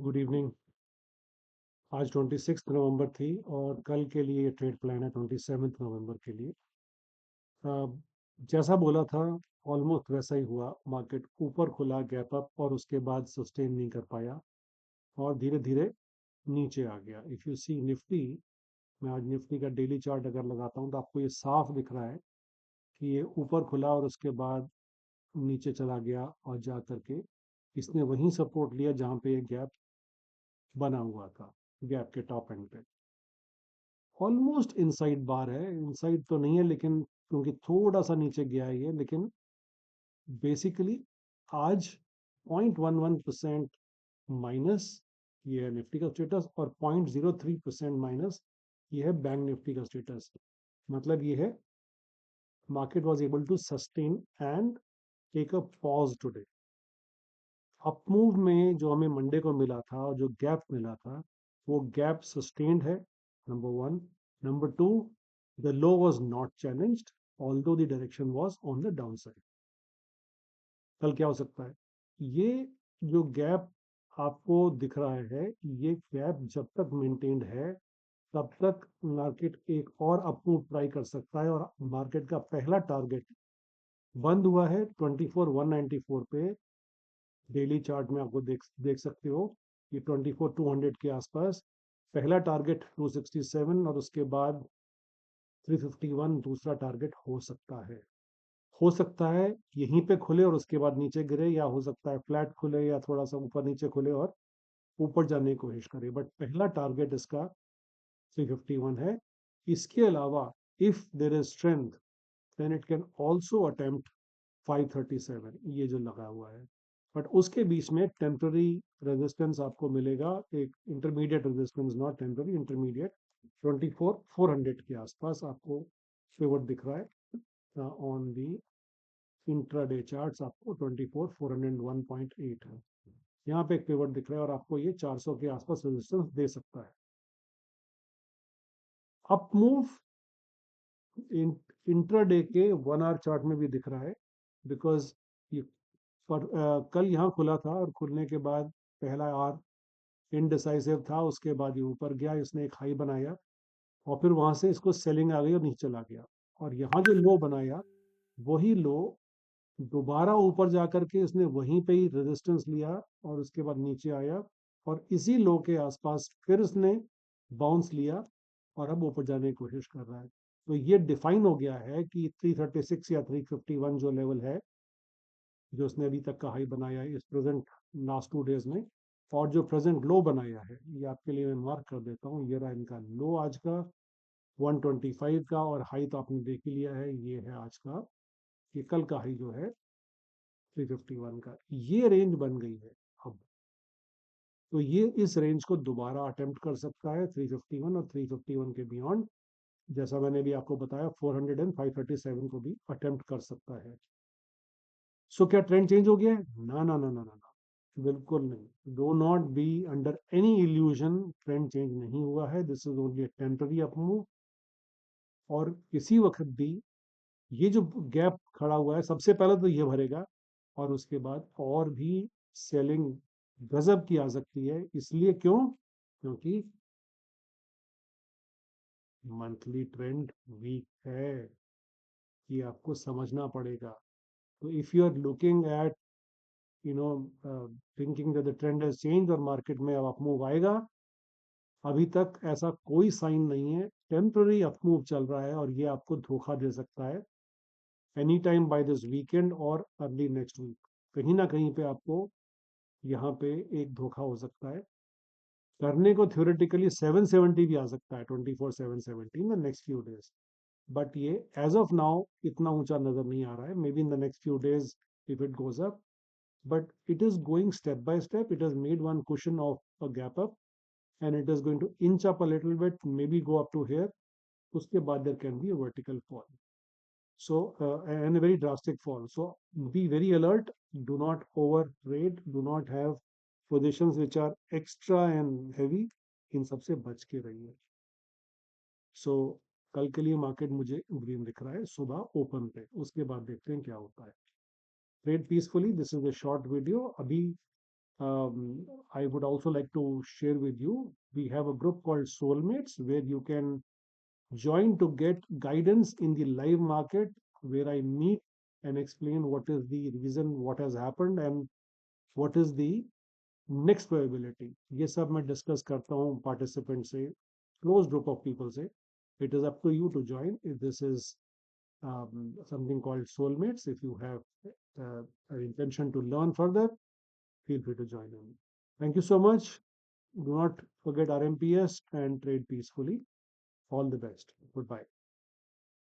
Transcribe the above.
Good evening. आज 26 नवंबर थी और कल के लिए ट्रेड प्लान है 27 नवंबर के लिए। अ, जैसा बोला था ऑलमोस्ट वैसा ही हुआ। मार्केट ऊपर खुला, गैप अप, और उसके बाद सस्टेन नहीं कर पाया और धीरे धीरे नीचे आ गया। इफ़ यू सी निफ्टी, मैं आज निफ्टी का डेली चार्ट अगर लगाता हूँ तो आपको ये साफ दिख रहा है कि ये ऊपर खुला और उसके बाद नीचे चला गया और जा करके इसने वहीं सपोर्ट लिया जहाँ पे ये गैप बना हुआ था, गैप के टॉप एंड पे। ऑलमोस्ट इनसाइड बार है, इनसाइड तो नहीं है लेकिन क्योंकि थोड़ा सा नीचे गया है ये, लेकिन बेसिकली आज 0.11% माइनस ये है निफ्टी का स्टेटस, और 0.03% माइनस ये है बैंक निफ्टी का स्टेटस। मतलब ये है market was able to sustain and take a pause today. Up move में जो हमें मंडे को मिला था और जो गैप मिला था, वो गैप सस्टेन्ड है, number one. Number two, the low was not challenged although the direction was on the down side. कल क्या हो सकता है? ये जो गैप आपको दिख रहा है, ये गैप जब तक मेंटेन्ड है तब तक मार्केट एक और अप मूव ट्राई कर सकता है। और मार्केट का पहला टारगेट बंद हुआ है 24,194 पे। डेली चार्ट में आपको देख सकते हो कि 24,200 के आसपास पहला टारगेट 267, और उसके बाद 351 दूसरा टारगेट हो सकता है। हो सकता है यहीं पे खुले और उसके बाद नीचे गिरे, या हो सकता है फ्लैट खुले या थोड़ा सा ऊपर नीचे खुले और ऊपर जाने की कोशिश करे, बट पहला टारगेट इसका 351 है। इसके अलावा if there is strength then it can also attempt 537, ये जो लगा हुआ है। बट उसके बीच में टेम्पररी रेजिस्टेंस आपको मिलेगा, एक intermediate resistance, not temporary, intermediate. 24,400 के आसपास आपको पिवट दिख रहा है ऑन दी इंट्राडे चार्ट्स। आपको 24,401.8 है, यहाँ पे एक पिवट दिख रहा है, और आपको ये 400 के आसपास रेजिस्टेंस दे सकता है। अप मूव इंट्राडे के 1 आवर चार्ट में भी दिख रहा है, बिकॉज ये पर कल यहाँ खुला था और खुलने के बाद पहला आर इनडिसाइसिव था, उसके बाद ये ऊपर गया, इसने एक हाई बनाया और फिर वहां से इसको सेलिंग आ गई और नीचे चला गया। और यहाँ जो लो बनाया, वही लो दोबारा ऊपर जाकर के इसने वहीं पे ही रेजिस्टेंस लिया और उसके बाद नीचे आया, और इसी लो के आसपास फिर इसने बाउंस लिया और अब ऊपर जाने की कोशिश कर रहा है। तो ये डिफाइन हो गया है कि 336 या 351 जो लेवल है, जो उसने अभी तक का हाई बनाया है इस प्रेजेंट लास्ट 2 डेज में, और जो प्रेजेंट लो बनाया है, ये आपके लिए मैं मार्क कर देता हूँ। ये रहा इनका लो आज का 125 का, और हाई तो आपने देख ही लिया है, ये है आज का, ये कल का हाई जो है 351 का। ये रेंज बन गई है अब। तो ये इस रेंज को दोबारा अटेम्प्ट कर सकता है, 351 और 351 के बियॉन्ड। जैसा मैंने भी आपको बताया, 400 एंड 537 को भी अटेम्प्ट कर सकता है। सो क्या ट्रेंड चेंज हो गया है? ना ना ना ना ना ना, बिल्कुल नहीं। Do not be under any illusion, trend change नहीं हुआ है। This is only temporary up move. और किसी वक्त भी ये जो गैप खड़ा हुआ है, सबसे पहले तो ये भरेगा, और उसके बाद और भी सेलिंग गजब की आ सकती है। इसलिए क्यों? क्योंकि मंथली ट्रेंड वीक है, ये आपको समझना पड़ेगा। तो if you are looking at, you know thinking that the trend has change और मार्केट में अब अप मूव आएगा, अभी तक ऐसा कोई साइन नहीं है। टेम्पररी अपमूव चल रहा है और ये आपको धोखा दे सकता है any time by this weekend और अर्ली नेक्स्ट वीक। कहीं ना कहीं पे आपको यहाँ पे एक धोखा हो सकता है। करने को थ्योरेटिकली 770 भी आ सकता है, 24,770 in the next few days. But ये एज ऑफ नाउ इतना ऊंचा नजर नहीं आ रहा है। May be in the next few days if it goes up, but it is going step by step. It has made one cushion of a gap up, and it is going to inch up a little bit, maybe go up to here. Uske baad there can be a vertical fall. So, and a very drastic fall. So, be very alert. Do not overtrade. Do not have positions which are extra and heavy. इन सबसे बच के रहिए। सो कल के लिए market मुझे green दिख रहा है सुबह ओपन पे, उसके बाद देखते हैं क्या होता है। Trade peacefully. This is a short video. अभी um, I would also like to share with you, we have a group called Soulmates where you can join to get guidance in the live market, where I meet and explain what is the reason, what has happened, and what is the next probability. ये सब मैं discuss करता हूँ participant से, close group of people से। It is up to you to join if this is something called soulmates. If you have an intention to learn further, feel free to join in. Thank you so much. Do not forget RMPS and trade peacefully. All the best. Goodbye.